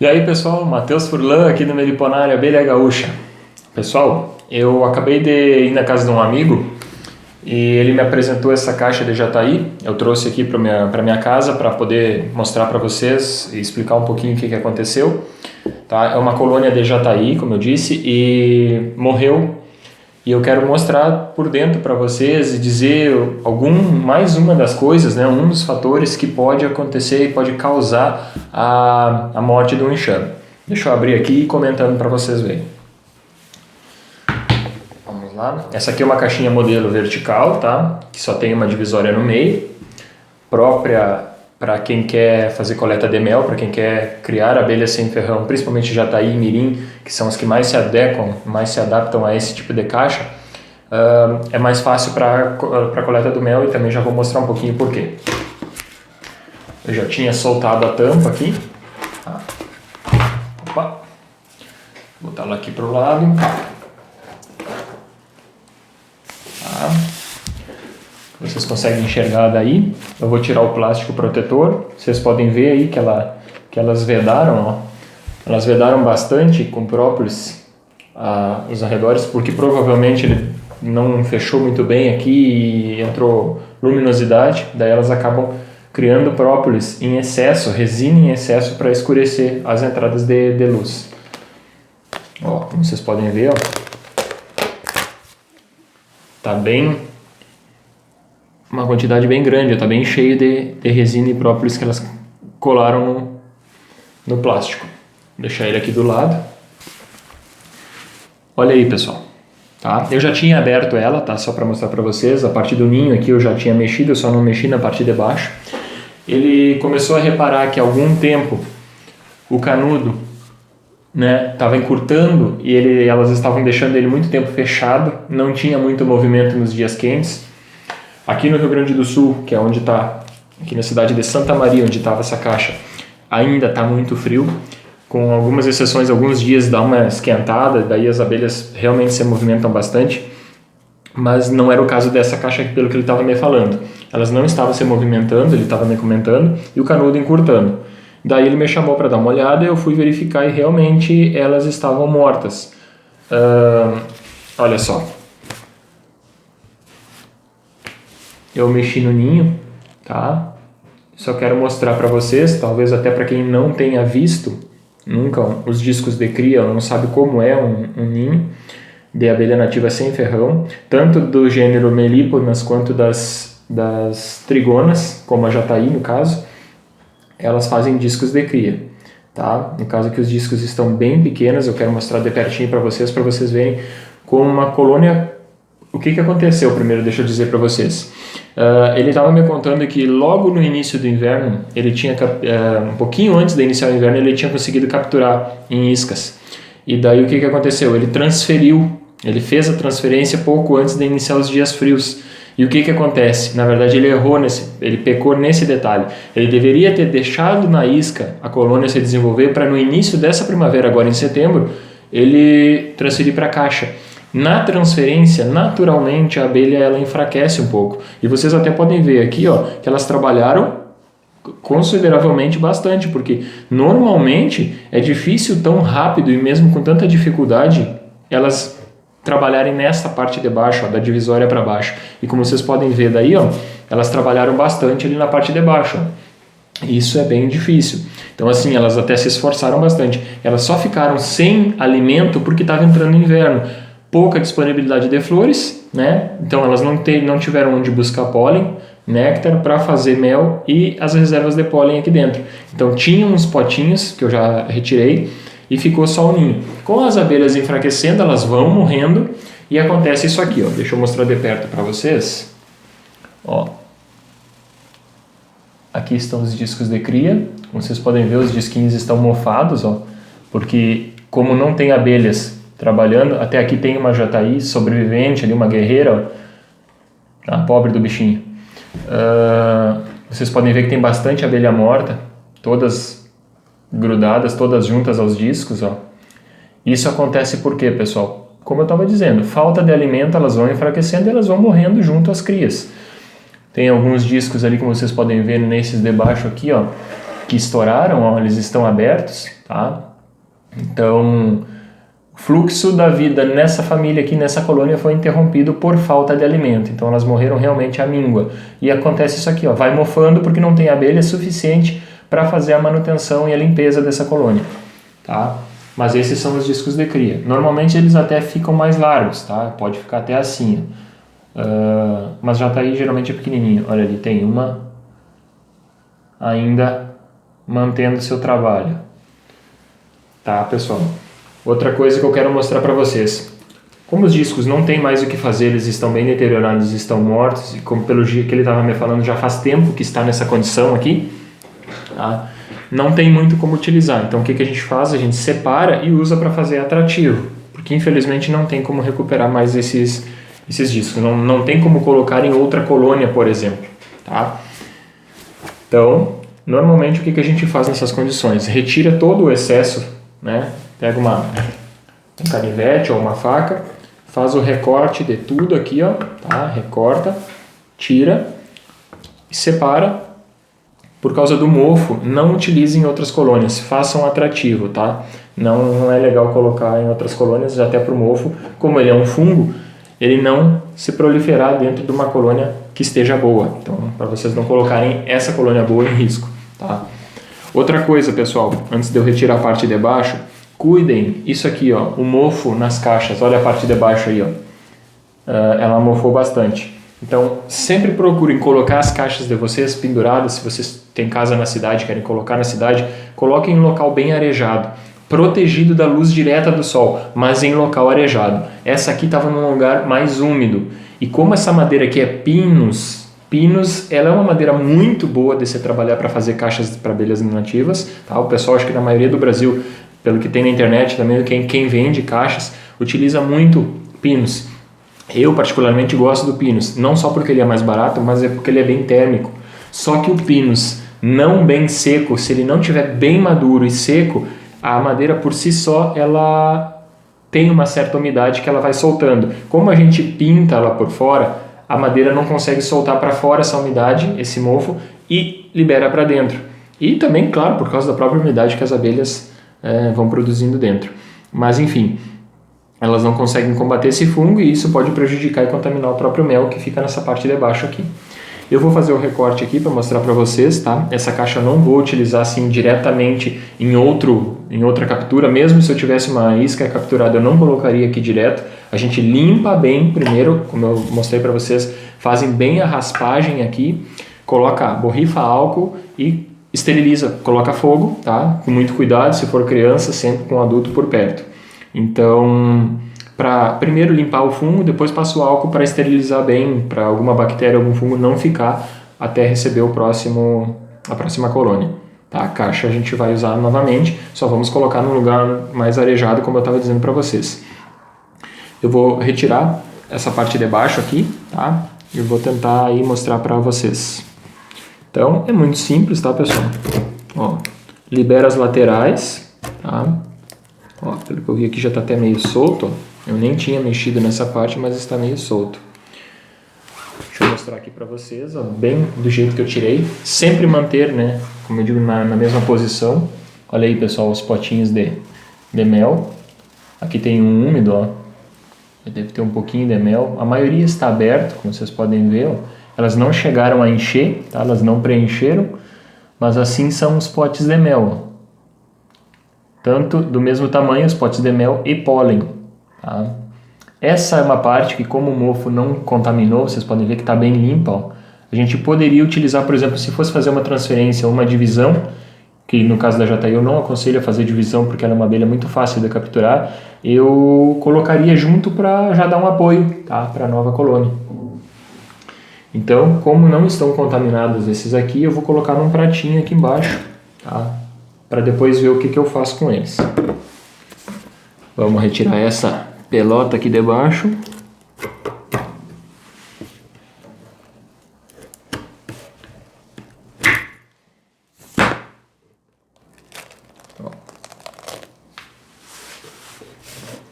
E aí pessoal, Matheus Furlan aqui no Meliponário Abelha Gaúcha. Pessoal, eu acabei de ir na casa de um amigo e ele me apresentou essa caixa de Jataí. Eu trouxe aqui para minha casa para poder mostrar para vocês e explicar um pouquinho o que aconteceu. Tá? É uma colônia de Jataí, como eu disse, e morreu. E eu quero mostrar por dentro para vocês e dizer mais uma das coisas, né, um dos fatores que pode acontecer e pode causar a morte do enxame. Deixa eu abrir aqui e comentando para vocês verem. Vamos lá. Essa aqui é uma caixinha modelo vertical, tá? Que só tem uma divisória no meio, própria para quem quer fazer coleta de mel, para quem quer criar abelhas sem ferrão, principalmente Jataí e Mirim, que são os que mais se adequam, mais se adaptam a esse tipo de caixa. É mais fácil para a coleta do mel e também já vou mostrar um pouquinho por quê. Eu já tinha soltado a tampa aqui. Tá. Opa. Vou botar ela aqui para o lado. Tá. Vocês conseguem enxergar daí. Eu vou tirar o plástico protetor. Vocês podem ver aí que elas vedaram, ó. Elas vedaram bastante com própolis os arredores, porque provavelmente ele não fechou muito bem aqui e entrou luminosidade. Daí elas acabam criando própolis em excesso, resina em excesso para escurecer as entradas de luz. Ó, como vocês podem ver, ó, tá bem... uma quantidade bem grande, está bem cheio de resina e própolis que elas colaram no plástico. Vou deixar ele aqui do lado. Olha aí, pessoal. Tá? Eu já tinha aberto ela, tá? Só para mostrar para vocês. A parte do ninho aqui eu já tinha mexido, eu só não mexi na parte de baixo. Ele começou a reparar que há algum tempo o canudo, né, estava encurtando e elas estavam deixando ele muito tempo fechado, não tinha muito movimento nos dias quentes. Aqui no Rio Grande do Sul, que é onde está, aqui na cidade de Santa Maria, onde estava essa caixa, ainda está muito frio, com algumas exceções, alguns dias dá uma esquentada, daí as abelhas realmente se movimentam bastante, mas não era o caso dessa caixa aqui, pelo que ele estava me falando. Elas não estavam se movimentando, ele estava me comentando, e o canudo encurtando. Daí ele me chamou para dar uma olhada, eu fui verificar e realmente elas estavam mortas. Olha só. Eu mexi no ninho, tá? Só quero mostrar para vocês, talvez até para quem não tenha visto nunca os discos de cria, não sabe como é um ninho de abelha nativa sem ferrão, tanto do gênero Melíponas quanto das trigonas, como a Jataí no caso, elas fazem discos de cria, tá? No caso aqui os discos estão bem pequenos, eu quero mostrar de pertinho para vocês verem como uma colônia. O que aconteceu primeiro, deixa eu dizer para vocês. Ele estava me contando que logo no início do inverno, ele tinha, um pouquinho antes de iniciar o inverno, ele tinha conseguido capturar em iscas. E daí o que aconteceu? Ele fez a transferência pouco antes de iniciar os dias frios. E o que acontece? Na verdade ele errou, ele pecou nesse detalhe. Ele deveria ter deixado na isca a colônia se desenvolver para no início dessa primavera, agora em setembro, ele transferir para a caixa. Na transferência, naturalmente, a abelha ela enfraquece um pouco. E vocês até podem ver aqui, ó, que elas trabalharam consideravelmente bastante, porque normalmente é difícil tão rápido e mesmo com tanta dificuldade elas trabalharem nessa parte de baixo, ó, da divisória para baixo. E como vocês podem ver daí, ó, elas trabalharam bastante ali na parte de baixo. Ó. Isso é bem difícil. Então assim, elas até se esforçaram bastante. Elas só ficaram sem alimento porque estava entrando inverno. Pouca disponibilidade de flores, né? Então elas não tiveram onde buscar pólen, néctar para fazer mel e as reservas de pólen aqui dentro. Então tinha uns potinhos que eu já retirei e ficou só o ninho. Com as abelhas enfraquecendo, elas vão morrendo e acontece isso aqui, ó. Deixa eu mostrar de perto para vocês. Ó. Aqui estão os discos de cria. Como vocês podem ver, os disquinhos estão mofados, ó, porque como não tem abelhas trabalhando, até aqui tem uma Jataí sobrevivente ali, uma guerreira, ó, a pobre do bichinho. Vocês podem ver que tem bastante abelha morta, todas grudadas, todas juntas aos discos, ó. Isso acontece por quê, pessoal? Como eu estava dizendo, falta de alimento, elas vão enfraquecendo e elas vão morrendo junto às crias. Tem alguns discos ali, como vocês podem ver nesses de baixo aqui, ó, que estouraram, ó, eles estão abertos, tá? Então, o fluxo da vida nessa família aqui, nessa colônia, foi interrompido por falta de alimento. Então, elas morreram realmente à míngua. E acontece isso aqui, ó, vai mofando porque não tem abelha suficiente para fazer a manutenção e a limpeza dessa colônia, tá? Mas esses são os discos de cria. Normalmente eles até ficam mais largos, tá? Pode ficar até assim, mas já tá aí, geralmente é pequenininho. Olha ali, tem uma ainda mantendo seu trabalho. Tá, pessoal? Outra coisa que eu quero mostrar para vocês. Como os discos não tem mais o que fazer, eles estão bem deteriorados, estão mortos, e como pelo dia que ele estava me falando, já faz tempo que está nessa condição aqui, tá? Não tem muito como utilizar. Então o que a gente faz? A gente separa e usa para fazer atrativo, porque infelizmente não tem como recuperar mais esses discos. Não tem como colocar em outra colônia, por exemplo, tá? Então, normalmente o que a gente faz nessas condições? Retira todo o excesso, né? Pega um canivete ou uma faca, faz o recorte de tudo aqui, ó, tá? Recorta, tira e separa. Por causa do mofo, não utilize em outras colônias, façam atrativo, tá? Não é legal colocar em outras colônias, até para o mofo, como ele é um fungo, ele não se proliferar dentro de uma colônia que esteja boa. Então, para vocês não colocarem essa colônia boa em risco, tá? Outra coisa, pessoal, antes de eu retirar a parte de baixo, cuidem, isso aqui, ó, o mofo nas caixas, olha a parte de baixo aí, ó, ela mofou bastante. Então, sempre procurem colocar as caixas de vocês penduradas, se vocês têm casa na cidade, querem colocar na cidade, coloquem em local bem arejado, protegido da luz direta do sol, mas em local arejado. Essa aqui estava num lugar mais úmido. E como essa madeira aqui é pinus, ela é uma madeira muito boa de se trabalhar para fazer caixas para abelhas nativas, tá? O pessoal, acho que na maioria do Brasil, pelo que tem na internet, também quem vende caixas, utiliza muito pinus. Eu particularmente gosto do pinus, não só porque ele é mais barato, mas é porque ele é bem térmico. Só que o pinus não bem seco, se ele não tiver bem maduro e seco, a madeira por si só, ela tem uma certa umidade que ela vai soltando. Como a gente pinta ela por fora, a madeira não consegue soltar para fora essa umidade, esse mofo, e libera para dentro. E também, claro, por causa da própria umidade que as abelhas vão produzindo dentro. Mas enfim, elas não conseguem combater esse fungo e isso pode prejudicar e contaminar o próprio mel que fica nessa parte de baixo aqui. Eu vou fazer o recorte aqui para mostrar para vocês, tá? Essa caixa eu não vou utilizar assim diretamente em outra captura, mesmo se eu tivesse uma isca capturada eu não colocaria aqui direto. A gente limpa bem primeiro, como eu mostrei para vocês, fazem bem a raspagem aqui, borrifa álcool e esteriliza, coloca fogo, tá? Com muito cuidado, se for criança, sempre com um adulto por perto. Então, para primeiro limpar o fungo, depois passa o álcool para esterilizar bem, para alguma bactéria, algum fungo não ficar até receber a próxima colônia. Tá? A caixa a gente vai usar novamente, só vamos colocar num lugar mais arejado, como eu estava dizendo para vocês. Eu vou retirar essa parte de baixo aqui, tá? E vou tentar aí mostrar para vocês. Então, é muito simples, tá, pessoal? Ó, libera as laterais, tá? Ó, pelo que eu vi aqui já está até meio solto, ó. Eu nem tinha mexido nessa parte, mas está meio solto. Deixa eu mostrar aqui para vocês, ó, bem do jeito que eu tirei. Sempre manter, né, como eu digo, na mesma posição. Olha aí, pessoal, os potinhos de mel. Aqui tem um úmido, ó. Deve ter um pouquinho de mel. A maioria está aberto, como vocês podem ver, ó. Elas não chegaram a encher, tá? Elas não preencheram, mas assim são os potes de mel, ó. Tanto do mesmo tamanho, os potes de mel e pólen. Tá? Essa é uma parte que, como o mofo não contaminou, vocês podem ver que está bem limpa, ó. A gente poderia utilizar, por exemplo, se fosse fazer uma transferência ou uma divisão, que no caso da jataí eu não aconselho a fazer divisão porque ela é uma abelha muito fácil de capturar, eu colocaria junto para já dar um apoio, tá? Para a nova colônia. Então, como não estão contaminados esses aqui, eu vou colocar num pratinho aqui embaixo, tá? Para depois ver o que eu faço com eles. Vamos retirar essa pelota aqui de baixo.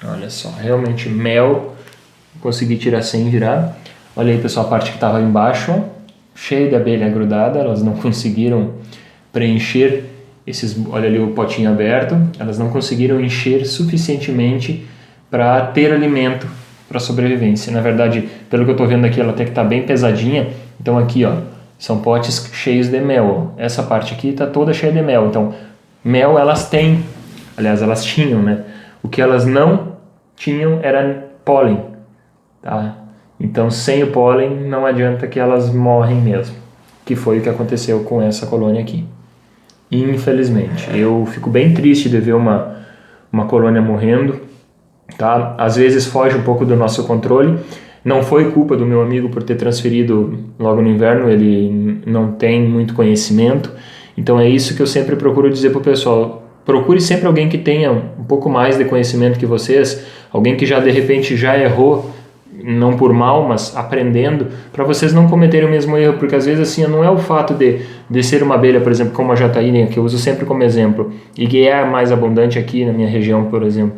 Olha só, realmente mel, consegui tirar sem virar. Olha aí, pessoal, a parte que estava embaixo, cheia de abelha grudada, elas não conseguiram preencher esses, olha ali o potinho aberto, elas não conseguiram encher suficientemente para ter alimento para sobrevivência. Na verdade, pelo que eu estou vendo aqui, ela até que está bem pesadinha. Então aqui, ó, são potes cheios de mel. Ó. Essa parte aqui está toda cheia de mel. Então, mel elas têm, aliás, elas tinham, né? O que elas não tinham era pólen, tá? Então, sem o pólen, não adianta que elas morrem mesmo. Que foi o que aconteceu com essa colônia aqui. Infelizmente. Eu fico bem triste de ver uma colônia morrendo, tá? Às vezes foge um pouco do nosso controle. Não foi culpa do meu amigo por ter transferido logo no inverno, ele não tem muito conhecimento. Então é isso que eu sempre procuro dizer para o pessoal. Procure sempre alguém que tenha um pouco mais de conhecimento que vocês, alguém que já de repente já errou, não por mal, mas aprendendo, para vocês não cometerem o mesmo erro, porque às vezes assim, não é o fato de ser uma abelha, por exemplo, como a jataína, que eu uso sempre como exemplo, e que é a mais abundante aqui na minha região, por exemplo.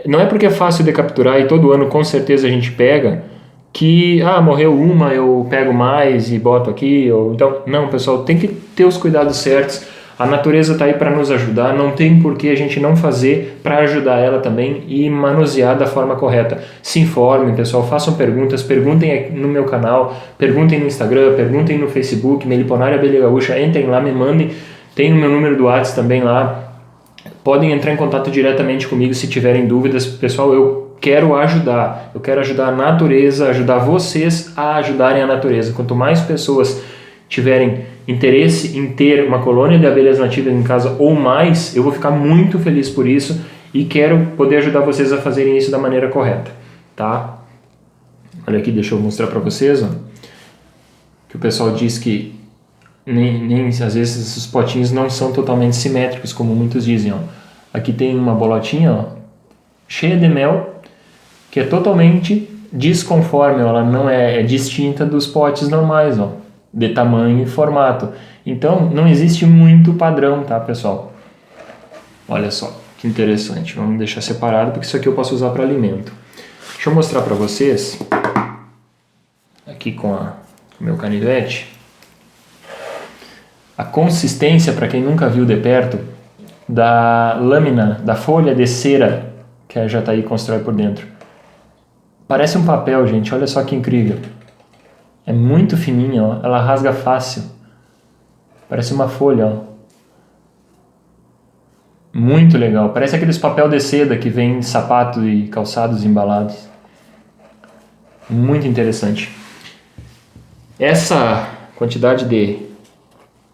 Não é porque é fácil de capturar e todo ano com certeza a gente pega, que, morreu uma, eu pego mais e boto aqui, ou então, não, pessoal, tem que ter os cuidados certos. A natureza está aí para nos ajudar, não tem por que a gente não fazer para ajudar ela também e manusear da forma correta. Se informem, pessoal, façam perguntas, perguntem no meu canal, perguntem no Instagram, perguntem no Facebook, Meliponária Abelha Gaúcha, entrem lá, me mandem, tem o meu número do WhatsApp também lá, podem entrar em contato diretamente comigo se tiverem dúvidas. Pessoal, eu quero ajudar a natureza, ajudar vocês a ajudarem a natureza. Quanto mais pessoas tiverem interesse em ter uma colônia de abelhas nativas em casa ou mais, eu vou ficar muito feliz por isso e quero poder ajudar vocês a fazerem isso da maneira correta, tá? Olha aqui, deixa eu mostrar para vocês, ó, que o pessoal diz que nem às vezes esses potinhos não são totalmente simétricos, como muitos dizem, ó. Aqui tem uma bolotinha, ó, cheia de mel, que é totalmente desconforme, ó, ela não é distinta dos potes normais, ó, de tamanho e formato. Então, não existe muito padrão, tá, pessoal? Olha só, que interessante. Vamos deixar separado, porque isso aqui eu posso usar para alimento. Deixa eu mostrar para vocês, aqui com o meu canivete, a consistência, para quem nunca viu de perto, da lâmina, da folha de cera que a Jataí constrói por dentro. Parece um papel, gente, olha só que incrível. É muito fininha, ó. Ela rasga fácil. Parece uma folha, ó. Muito legal. Parece aqueles papel de seda que vem em sapatos e calçados embalados. Muito interessante. Essa quantidade de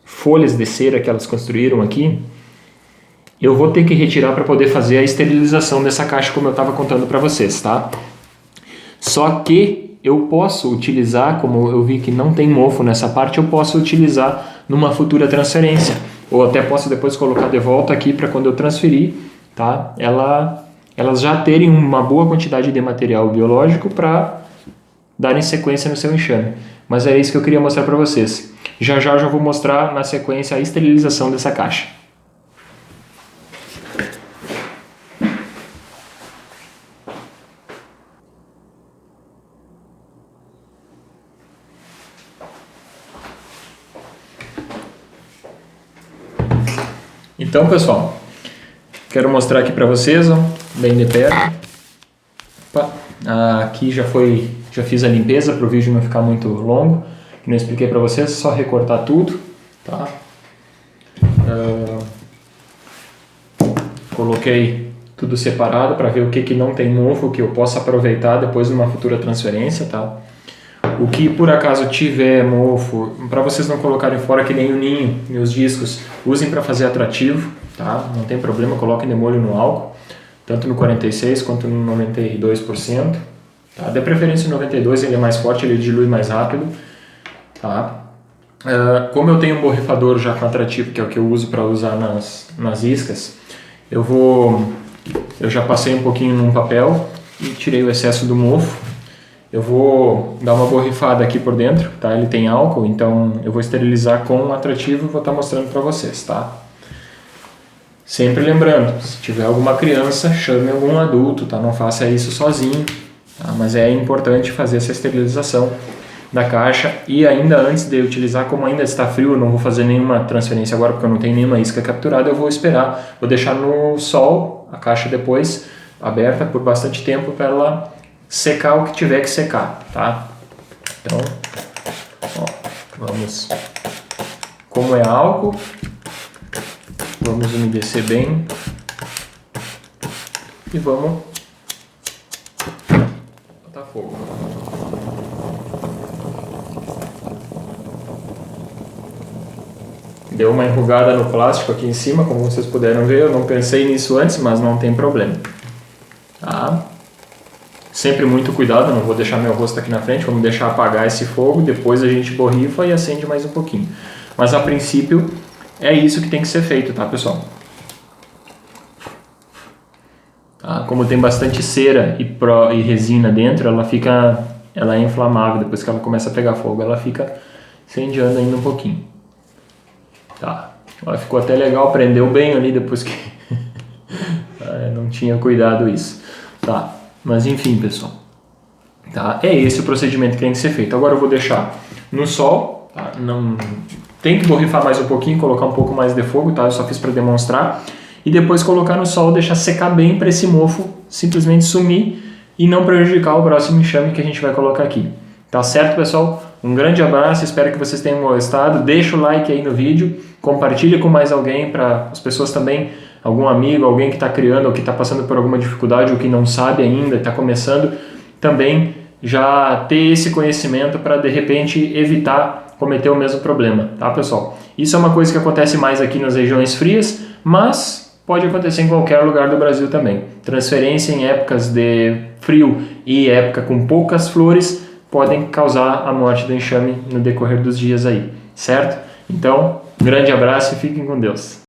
folhas de cera que elas construíram aqui, eu vou ter que retirar para poder fazer a esterilização dessa caixa, como eu estava contando para vocês, tá? Só que eu posso utilizar, como eu vi que não tem mofo nessa parte, eu posso utilizar numa futura transferência. Ou até posso depois colocar de volta aqui para quando eu transferir, tá? Elas já terem uma boa quantidade de material biológico para darem sequência no seu enxame. Mas é isso que eu queria mostrar para vocês. Já já eu já vou mostrar na sequência a esterilização dessa caixa. Então, pessoal, quero mostrar aqui para vocês, ó, bem de perto. Opa, aqui já fiz a limpeza para o vídeo não ficar muito longo. Como eu expliquei para vocês, é só recortar tudo, tá? Coloquei tudo separado para ver o que não tem mofo, que eu possa aproveitar depois numa futura transferência, tá? O que por acaso tiver mofo, para vocês não colocarem fora que nem o ninho e os discos, usem para fazer atrativo, tá? Não tem problema, coloquem de molho no álcool, tanto no 46% quanto no 92%, tá? De preferência o 92%, ele é mais forte, ele dilui mais rápido, tá? Como eu tenho um borrifador já com atrativo, que é o que eu uso para usar nas iscas, eu já passei um pouquinho num papel e tirei o excesso do mofo. Eu vou dar uma borrifada aqui por dentro, tá? Ele tem álcool, então eu vou esterilizar com atrativo e vou estar mostrando para vocês, tá? Sempre lembrando, se tiver alguma criança, chame algum adulto, tá? Não faça isso sozinho, tá? Mas é importante fazer essa esterilização da caixa, e ainda antes de utilizar, como ainda está frio, eu não vou fazer nenhuma transferência agora porque eu não tenho nenhuma isca capturada, eu vou esperar, vou deixar no sol a caixa depois aberta por bastante tempo para ela secar o que tiver que secar, tá? Então, ó, vamos, como é álcool, vamos umedecer bem e vamos botar fogo. Deu uma enrugada no plástico aqui em cima, como vocês puderam ver, eu não pensei nisso antes, mas não tem problema. Tá? Sempre muito cuidado, não vou deixar meu rosto aqui na frente, vamos deixar apagar esse fogo, depois a gente borrifa e acende mais um pouquinho. Mas a princípio é isso que tem que ser feito, tá, pessoal? Tá? Como tem bastante cera e resina dentro, ela é inflamável, depois que ela começa a pegar fogo, ela fica incendiando ainda um pouquinho. Tá, ela ficou até legal, prendeu bem ali depois que não tinha cuidado isso. Tá, mas enfim, pessoal, tá? É esse o procedimento que tem que ser feito. Agora eu vou deixar no sol, tá? Não tem que borrifar mais um pouquinho, colocar um pouco mais de fogo, tá? Eu só fiz para demonstrar. E depois colocar no sol, deixar secar bem para esse mofo simplesmente sumir e não prejudicar o próximo enxame que a gente vai colocar aqui. Tá certo, pessoal? Um grande abraço, espero que vocês tenham gostado. Deixa o like aí no vídeo, compartilha com mais alguém, para as pessoas também, algum amigo, alguém que está criando ou que está passando por alguma dificuldade ou que não sabe ainda, está começando, também já ter esse conhecimento para de repente evitar cometer o mesmo problema, tá, pessoal? Isso é uma coisa que acontece mais aqui nas regiões frias, mas pode acontecer em qualquer lugar do Brasil também. Transferência em épocas de frio e época com poucas flores podem causar a morte do enxame no decorrer dos dias aí, certo? Então, um grande abraço e fiquem com Deus.